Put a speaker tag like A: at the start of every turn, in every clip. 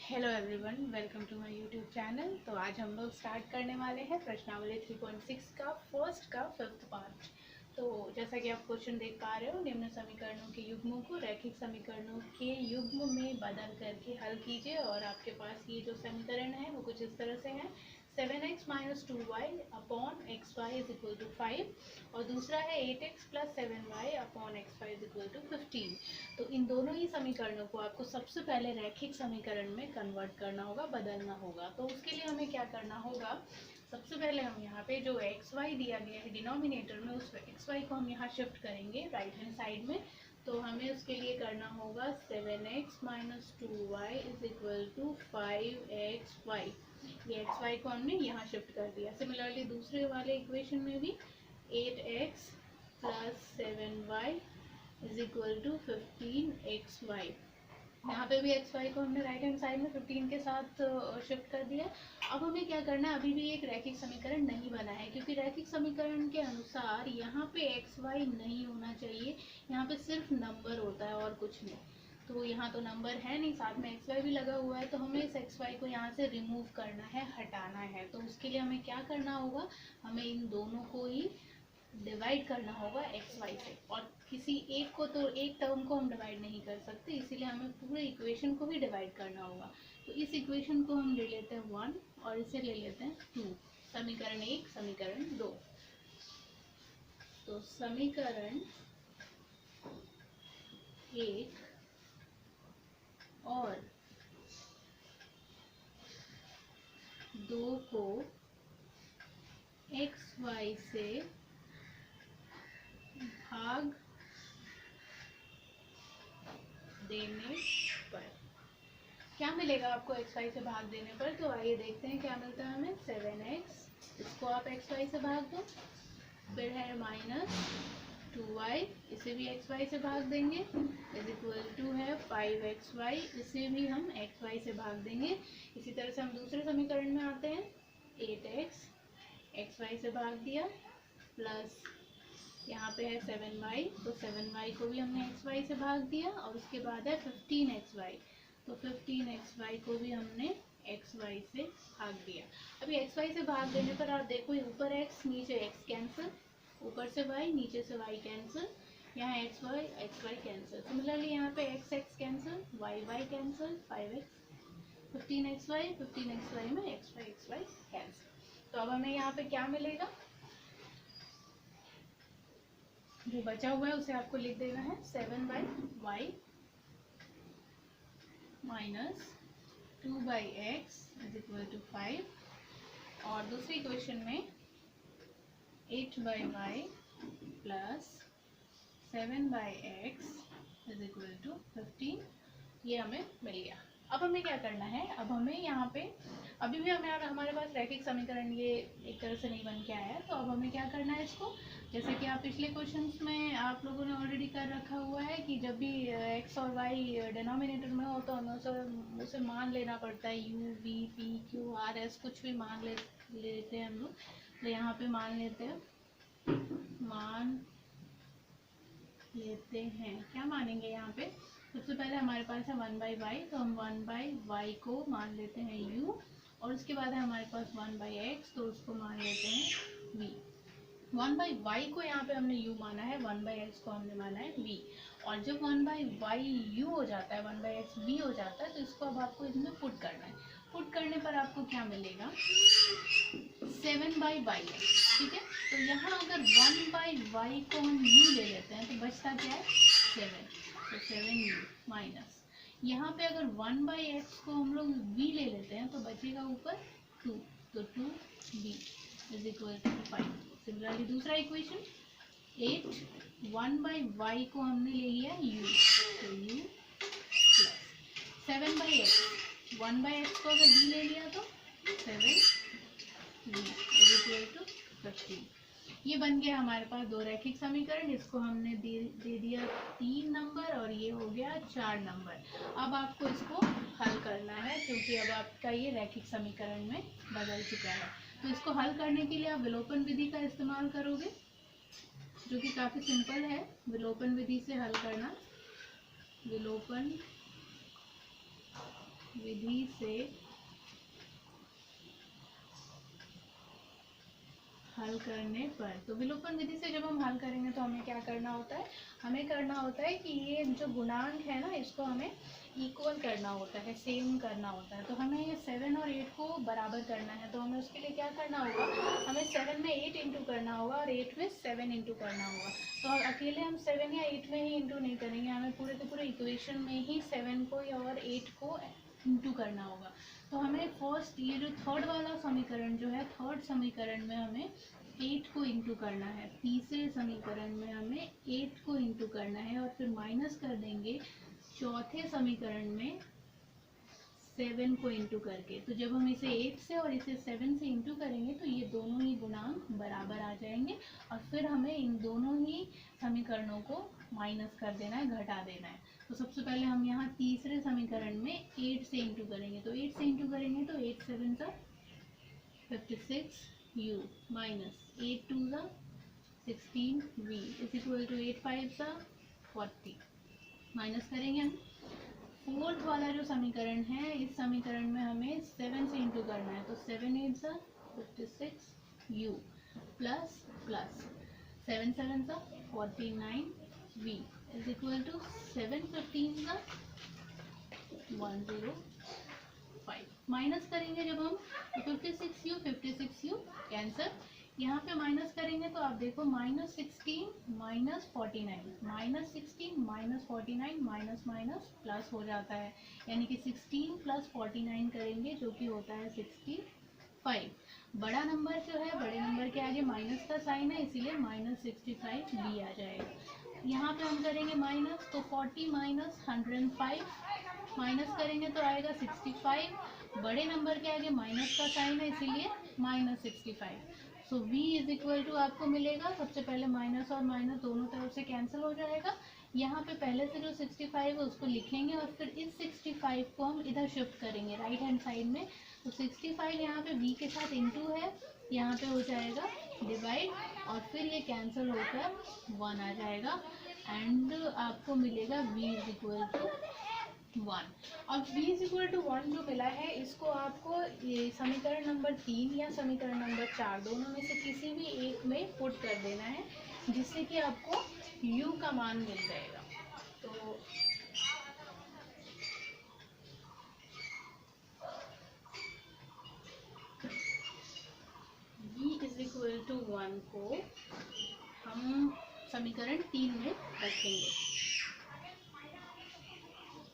A: Hello everyone, welcome to my YouTube channel. तो आज हम लोग स्टार्ट करने वाले हैं प्रश्नावली 3.6 का फर्स्ट का फिफ्थ पार्ट। तो जैसा कि आप क्वेश्चन देख पा रहे हो, निम्न समीकरणों के युग्मों को रैखिक समीकरणों के युग्म में बदल करके हल कीजिए। और आपके पास ये जो समीकरण है वो कुछ इस तरह से है, 7x - 2y upon xy is equal to 5 और दूसरा है 8x + 7y upon xy is equal to 15। तो इन दोनों ही समीकरणों को आपको सबसे पहले रैखिक समीकरण में कन्वर्ट करना होगा, बदलना होगा। तो उसके लिए हमें क्या करना होगा, सबसे पहले हम यहाँ पे जो xy दिया गया है डिनोमिनेटर में, उस xy को हम यहाँ शिफ्ट करेंगे राइट हैंड साइड में। तो हमें उसके लिए करना होगा 7x - 2y is equal to 5xy। ये xy को हमने यहाँ शिफ्ट कर दिया। सिमिलरली दूसरे वाले इक्वेशन में भी 8x + 7y is equal to 15xy। यहाँ पे भी xy को हमने राइट हैंड साइड में 15 के साथ शिफ्ट कर दिया। अब हमें क्या करना है, अभी भी एक रैखिक समीकरण नहीं बना है, क्योंकि रैखिक समीकरण के अनुसार यहाँ पे xy नहीं होना चाहिए, यहाँ पे सिर्फ नंबर होता है और कुछ नहीं। तो यहाँ तो नंबर है नहीं, साथ में xy भी लगा हुआ है, तो हमें इस xy को यहाँ से रिमूव करना है, हटाना है। तो उसके लिए हमें क्या करना होगा, हमें इन दोनों को ही डिवाइड करना होगा xy से। और किसी एक को, तो एक टर्म को हम डिवाइड नहीं कर सकते, इसीलिए हमें पूरे इक्वेशन को ही डिवाइड करना होगा। तो इस इक्वेशन को हम ले लेते हैं 1 और इसे ले लेते हैं 2। समीकरण 1, समीकरण 2। तो समीकरण 1 और 2 को xy से भाग देने पर क्या मिलेगा आपको xy से भाग देने पर। तो आइए देखते हैं क्या मिलता है हमें। 7x, इसको आप xy से भाग दो, फिर है -2y, इसे भी xy से भाग देंगे, इज इक्वल टू है 5xy, इसे भी हम xy से भाग देंगे। इसी तरह से हम दूसरे समीकरण में आते हैं, 8x xy से भाग दिया, प्लस यहाँ पे है 7y, तो 7y को भी हमने xy से भाग दिया, और उसके बाद है 15xy, तो 15xy को भी हमने xy से भाग दिया। अभी xy से भाग देने पर आप देखो, ऊपर x नीचे x कैंसिल, ऊपर से y नीचे से y कैंसिल, यहाँ xy कैंसिल। सिमिलरली यहाँ पे x cancel, y cancel, 5x 15xy में xy कैंसिल। तो अब हमें यहाँ पे क्या मिलेगा, जो बचा हुआ है उसे आपको लिख देना है 7/y minus 2/x is equal to 5। और दूसरी इक्वेशन में 8/y plus 7/x is equal to 15। ये हमें मिल गया। अब हमें क्या करना है, अब हमें यहाँ पे अभी भी हमारे पास रैखिक समीकरण ये एक तरह से नहीं बन के आया है। तो अब हमें क्या करना है इसको, जैसे कि आप पिछले क्वेश्चंस में आप लोगों ने ऑलरेडी कर रखा हुआ है कि जब भी x और y डिनोमिनेटर में हो तो हमें उसे मान लेना पड़ता है, u v p q r s कुछ भी मान लेते हैं हम लोग। तो यहाँ पे मान लेते हैं, क्या मानेंगे यहाँ पे। सबसे पहले हमारे पास है 1/y, तो हम 1/y को मान लेते हैं u, और उसके बाद है हमारे पास 1/x, तो उसको मान लेते हैं v। 1/y को यहाँ पे हमने u माना है, 1/x को हमने माना है v। और जब 1/y u हो जाता है, 1/x v हो जाता है, तो इसको अब आपको इसमें पुट करना है। पुट करने पर आपको क्या मिलेगा, 7/y है, ठीक है। तो यहाँ अगर 1/y को हम u ले लेते हैं तो बचता क्या है, 7, तो 7u माइनस, यहाँ पे अगर 1/x को हम लोग v ले लेते हैं तो बचेगा ऊपर 2, तो 2v is equal to 5। Similarly दूसरा इक्वेशन 8, 1/y को हमने ले लिया u, तो u प्लस 7/x, 1/x को अगर v ले लिया तो 7v इज इक्वल टू 15। ये बन गया हमारे पास दो रैखिक समीकरण। इसको हमने दे दिया 3 नंबर और ये हो गया 4 नंबर। अब आपको इसको हल करना है, क्योंकि अब आपका ये रैखिक समीकरण में बदल चुका है। तो इसको हल करने के लिए आप विलोपन विधि का इस्तेमाल करोगे, जो कि काफ़ी सिंपल है विलोपन विधि से हल करना। विलोपन विधि से हल करने पर, तो विलोपन विधि से जब हम हल करेंगे तो हमें क्या करना होता है, हमें करना होता है कि ये जो गुणांक है ना इसको हमें इक्वल करना होता है, सेम करना होता है। तो हमें ये 7 और 8 को बराबर करना है, तो हमें उसके लिए क्या करना होगा, हमें 7 में 8 इंटू करना होगा और 8 में 7 इंटू करना होगा। तो अकेले हम 7 या 8 में ही इंटू नहीं करेंगे, हमें पूरे के पूरे इक्वेशन में ही 7 को और 8 को इंटू करना होगा। तो हमें फर्स्ट ये जो थर्ड वाला समीकरण जो है, थर्ड समीकरण में हमें 8 को इंटू करना है, तीसरे समीकरण में हमें 8 को इंटू करना है और फिर माइनस कर देंगे चौथे समीकरण में 7 को इंटू करके। तो जब हम इसे 8 से और इसे 7 से इंटू करेंगे तो ये दोनों ही गुणांक बराबर आ जाएंगे और फिर हमें इन दोनों ही समीकरणों को माइनस कर देना है, घटा देना है। तो सबसे पहले हम यहाँ तीसरे समीकरण में 8 से इंटू करेंगे, तो 8 से इंटू करेंगे तो 8 7 सा 56 u माइनस 8 2 सा 16 v इज इक्वल टू 8 5 सा 40। माइनस करेंगे हम फोर्थ वाला जो समीकरण है, इस समीकरण में हमें 7 से इंटू करना है, तो 7 8 सा 56 u प्लस प्लस 7 7 सा 49 v इज इक्वल टू 7 15 सा 105। माइनस करेंगे जब हम तो 56 u कैंसर, यहाँ पे माइनस करेंगे तो आप देखो -16 minus 49 minus 16 minus 49 minus minus plus हो जाता है, यानी कि 16 प्लस 49 करेंगे जो कि होता है 65। बड़ा नंबर जो है, बड़े नंबर के आगे माइनस का साइन है इसीलिए -65 भी आ जाएगा। यहाँ पे हम करेंगे माइनस, तो 40 माइनस 105 माइनस करेंगे तो आएगा 65। बड़े नंबर के आगे माइनस का साइन है इसीलिए -65। सो v इज इक्वल टू आपको मिलेगा, सबसे पहले माइनस और माइनस दोनों तरफ से कैंसिल हो जाएगा। यहाँ पे पहले से जो 65 है उसको लिखेंगे और फिर इस 65 को हम इधर शिफ्ट करेंगे राइट हैंड साइड में। तो 65 यहाँ पे v के साथ इंटू है, यहाँ पे हो जाएगा डिवाइड और फिर ये कैंसिल होकर 1 आ जाएगा एंड आपको मिलेगा v इज इक्वल टू 1। और v इज इक्वल टू 1 जो मिला है इसको आपको ये समीकरण नंबर 3 या समीकरण नंबर 4 दोनों में से किसी भी एक में पुट कर देना है, जिससे कि आपको u का मान मिल जाएगा। तो v इज इक्वल टू 1 को हम समीकरण 3 में रखेंगे,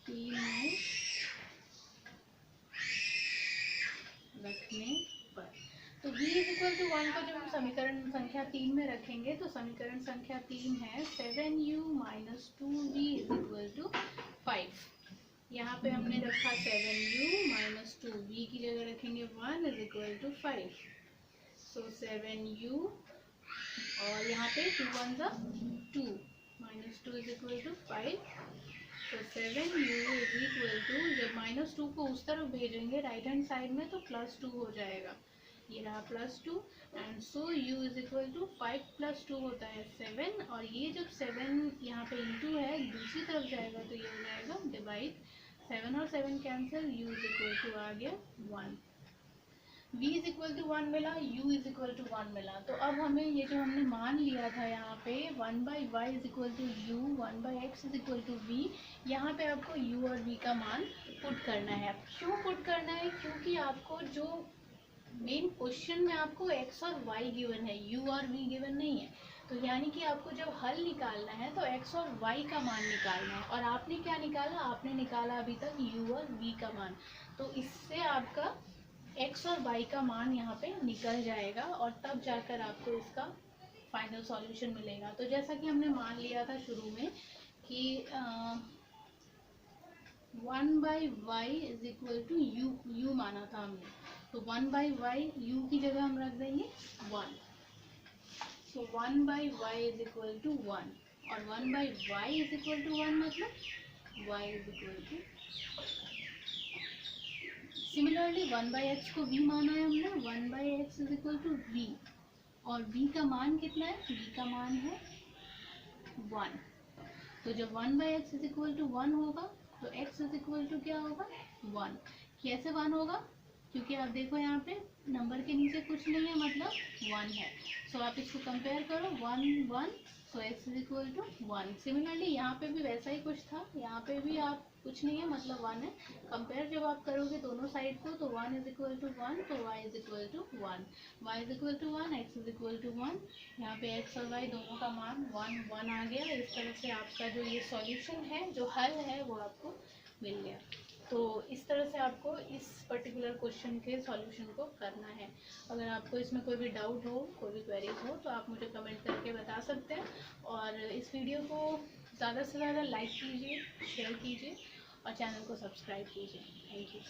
A: 3 में रखने पर तो v इज इक्वल टू 1 को जब हम समीकरण संख्या 3 में रखेंगे तो समीकरण संख्या 3 है 7u minus 2v is equal to 5। यहाँ पे हमने रखा 7u माइनस 2v की जगह रखेंगे 1 is equal to 5। So 7u और यहाँ पे 2 1 सा 2 माइनस 2 इज इक्वल टू 5। तो 7u इज इक्वल टू, जब -2 को उस तरफ भेजेंगे राइट हैंड साइड में तो +2 हो जाएगा, ये रहा +2 and so u is equal to 5 + 2 होता है 7। और ये जब 7 यहाँ पे इंटू है दूसरी तरफ जाएगा तो ये हो जाएगा डिवाइड, 7 और 7 cancel, u is equal to आ गया 1। v इज इक्वल टू 1 मिला, u इज इक्वल टू 1 मिला। तो अब हमें ये जो हमने मान लिया था यहाँ पे 1/y is equal to u, 1/x is equal to v, यहाँ पे आपको u और v का मान पुट करना है। क्यों पुट करना है, क्योंकि आपको जो मेन क्वेश्चन में आपको x और y गिवन है, u और v गिवन नहीं है। तो यानी कि आपको जब हल निकालना है तो x और y का मान निकालना है, और आपने क्या निकाला, आपने निकाला अभी तक u और v का मान। तो इससे आपका x और y का मान यहाँ पे निकल जाएगा और तब जाकर आपको इसका फाइनल सॉल्यूशन मिलेगा। तो जैसा कि हमने मान लिया था शुरू में कि 1/y is equal to u माना था हमने, तो 1/y u की जगह हम रख देंगे 1। सो 1/y इज इक्वल टू 1 और 1/y इज इक्वल टू 1 मतलब y is equal to, similarly 1/x को v माना है हमने, 1/x is equal to v और v का मान कितना है, v का मान है 1। तो जब 1/x इज इक्वल टू 1 होगा तो x इज इक्वल टू क्या होगा 1। कैसे 1 होगा, क्योंकि आप देखो यहाँ पे नंबर के नीचे कुछ नहीं है, मतलब 1 है। सो आप इसको कंपेयर करो 1 1, so x is equal to 1। Similarly यहाँ पे भी वैसा ही कुछ था, यहाँ पे भी आप कुछ नहीं है मतलब 1 है। कंपेयर जब आप करोगे दोनों साइड को तो 1 इज इक्वल टू 1, तो y is equal to 1, y is equal to 1, x is equal to 1। यहाँ पे x और y दोनों का मान 1 1 आ गया। इस तरह से आपका जो ये सॉल्यूशन है, जो हल है, वो आपको मिल गया। तो इस तरह से आपको इस पर्टिकुलर क्वेश्चन के सॉल्यूशन को करना है। अगर आपको इसमें कोई भी डाउट हो, कोई भी क्वेरीज हो, तो आप मुझे कमेंट करके बता सकते हैं। और इस वीडियो को ज़्यादा से ज़्यादा लाइक कीजिए, शेयर कीजिए और चैनल को सब्सक्राइब कीजिए। Thank you.